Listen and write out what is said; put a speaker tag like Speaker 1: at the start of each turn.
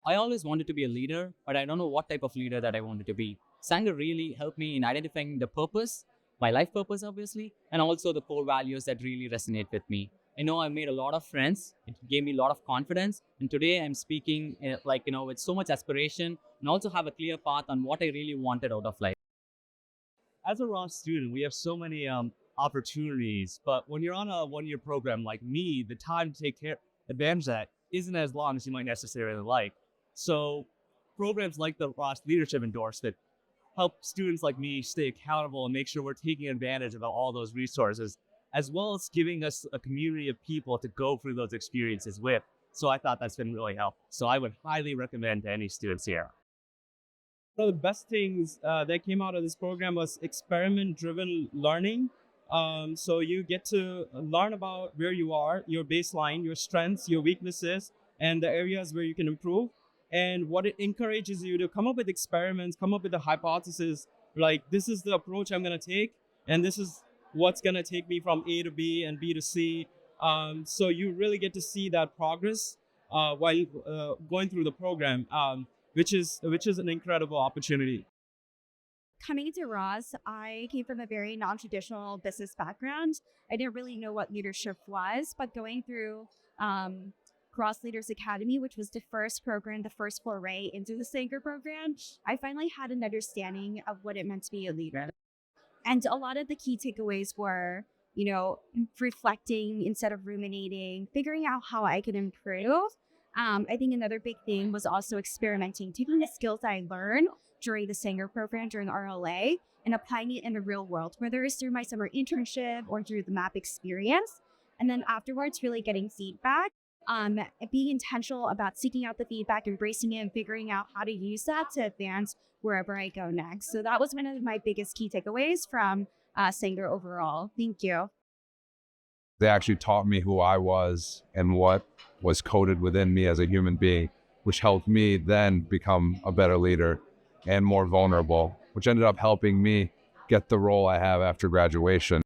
Speaker 1: I always wanted to be a leader, but I don't know what type of leader that I wanted to be. Sangha really helped me in identifying the purpose, my life purpose, obviously, and also the core values that really resonate with me. I know I made a lot of friends. It gave me a lot of confidence. And today I'm speaking with so much aspiration and also have a clear path on what I really wanted out of life.
Speaker 2: As a Ross student, we have so many opportunities, but when you're on a one-year program like me, the time to take advantage of that isn't as long as you might necessarily like. So programs like the Ross Leadership Endorsement help students like me stay accountable and make sure we're taking advantage of all those resources, as well as giving us a community of people to go through those experiences with. So I thought that's been really helpful. So I would highly recommend to any students here.
Speaker 3: One of the best things that came out of this program was experiment-driven learning. So you get to learn about where you are, your baseline, your strengths, your weaknesses, and the areas where you can improve. And what it encourages you to come up with experiments, come up with a hypothesis, like this is the approach I'm going to take, and this is what's going to take me from A to B and B to C. So you really get to see that progress while going through the program. Which is an incredible opportunity.
Speaker 4: Coming to Ross, I came from a very non-traditional business background. I didn't really know what leadership was, but going through Ross Leaders Academy, which was the first program, the first foray into the Sanger program, I finally had an understanding of what it meant to be a leader. And a lot of the key takeaways were, reflecting instead of ruminating, figuring out how I could improve. I think another big thing was also experimenting, taking the skills I learned during the Sanger program, during RLA, and applying it in the real world, whether it's through my summer internship or through the MAP experience. And then afterwards, really getting feedback, being intentional about seeking out the feedback, embracing it, and figuring out how to use that to advance wherever I go next. So that was one of my biggest key takeaways from Sanger overall. Thank you.
Speaker 5: They actually taught me who I was and what was coded within me as a human being, which helped me then become a better leader and more vulnerable, which ended up helping me get the role I have after graduation.